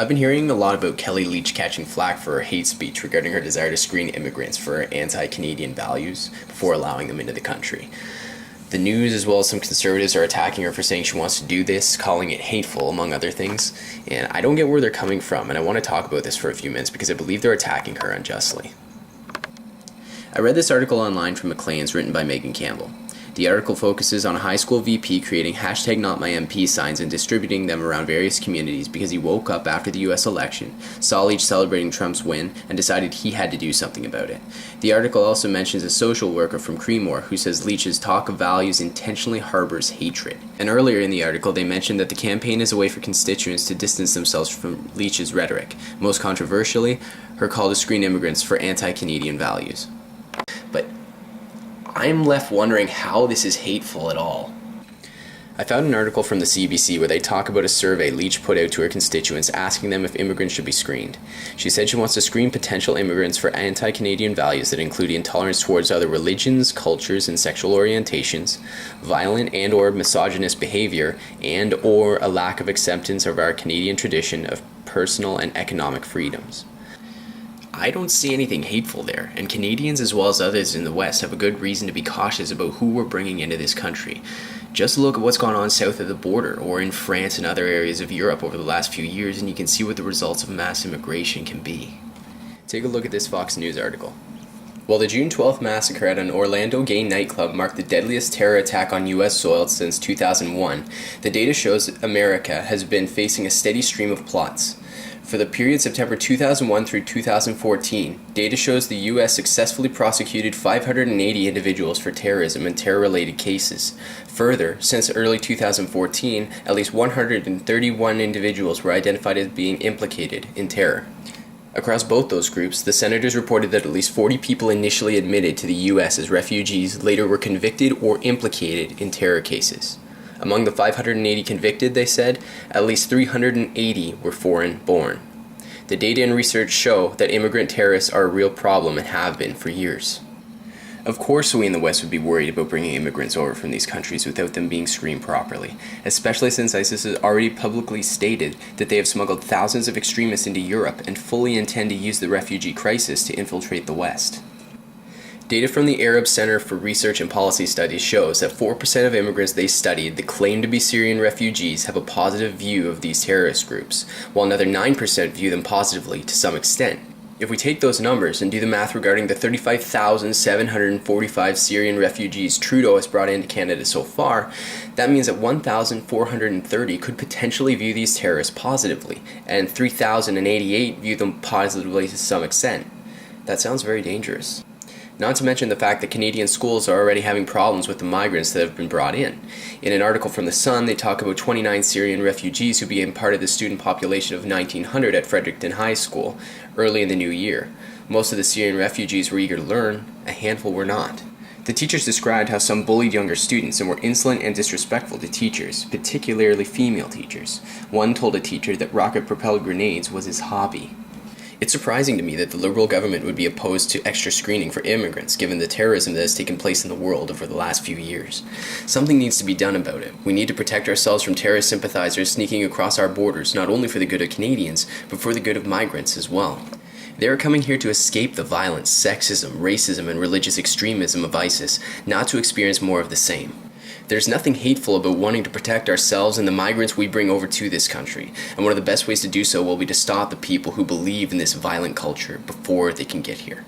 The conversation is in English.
I've been hearing a lot about Kellie Leitch catching flack for her hate speech regarding her desire to screen immigrants for anti-Canadian values before allowing them into the country. The news, as well as some conservatives, are attacking her for saying she wants to do this, calling it hateful, among other things. And I don't get where they're coming from, and I want to talk about this for a few minutes because I believe they're attacking her unjustly. I read this article online from Maclean's written by Megan Campbell. The article focuses on a high school VP creating #NotMyMP signs and distributing them around various communities because he woke up after the US election, saw Leitch celebrating Trump's win, and decided he had to do something about it. The article also mentions a social worker from Creemore who says Leitch's talk of values intentionally harbors hatred. And earlier in the article they mentioned that the campaign is a way for constituents to distance themselves from Leitch's rhetoric, most controversially, her call to screen immigrants for anti-Canadian values. But I'm left wondering how this is hateful at all. I found an article from the CBC where they talk about a survey Leitch put out to her constituents asking them if immigrants should be screened. She said she wants to screen potential immigrants for anti-Canadian values that include intolerance towards other religions, cultures, and sexual orientations, violent and or misogynist behavior, and or a lack of acceptance of our Canadian tradition of personal and economic freedoms. I don't see anything hateful there, and Canadians as well as others in the West have a good reason to be cautious about who we're bringing into this country. Just look at what's gone on south of the border, or in France and other areas of Europe over the last few years, and you can see what the results of mass immigration can be. Take a look at this Fox News article. While the June 12th massacre at an Orlando gay nightclub marked the deadliest terror attack on U.S. soil since 2001, the data shows that America has been facing a steady stream of plots. For the period September 2001 through 2014, data shows the U.S. successfully prosecuted 580 individuals for terrorism and terror-related cases. Further, since early 2014, at least 131 individuals were identified as being implicated in terror. Across both those groups, the senators reported that at least 40 people initially admitted to the U.S. as refugees later were convicted or implicated in terror cases. Among the 580 convicted, they said, at least 380 were foreign-born. The data and research show that immigrant terrorists are a real problem and have been for years. Of course we in the West would be worried about bringing immigrants over from these countries without them being screened properly, especially since ISIS has already publicly stated that they have smuggled thousands of extremists into Europe and fully intend to use the refugee crisis to infiltrate the West. Data from the Arab Center for Research and Policy Studies shows that 4% of immigrants they studied that claim to be Syrian refugees have a positive view of these terrorist groups, while another 9% view them positively to some extent. If we take those numbers and do the math regarding the 35,745 Syrian refugees Trudeau has brought into Canada so far, that means that 1,430 could potentially view these terrorists positively, and 3,088 view them positively to some extent. That sounds very dangerous. Not to mention the fact that Canadian schools are already having problems with the migrants that have been brought in. In an article from The Sun, they talk about 29 Syrian refugees who became part of the student population of 1,900 at Fredericton High School early in the new year. Most of the Syrian refugees were eager to learn, a handful were not. The teachers described how some bullied younger students and were insolent and disrespectful to teachers, particularly female teachers. One told a teacher that rocket-propelled grenades was his hobby. It's surprising to me that the Liberal government would be opposed to extra screening for immigrants, given the terrorism that has taken place in the world over the last few years. Something needs to be done about it. We need to protect ourselves from terrorist sympathizers sneaking across our borders, not only for the good of Canadians, but for the good of migrants as well. They are coming here to escape the violence, sexism, racism, and religious extremism of ISIS, not to experience more of the same. There's nothing hateful about wanting to protect ourselves and the migrants we bring over to this country, and one of the best ways to do so will be to stop the people who believe in this violent culture before they can get here.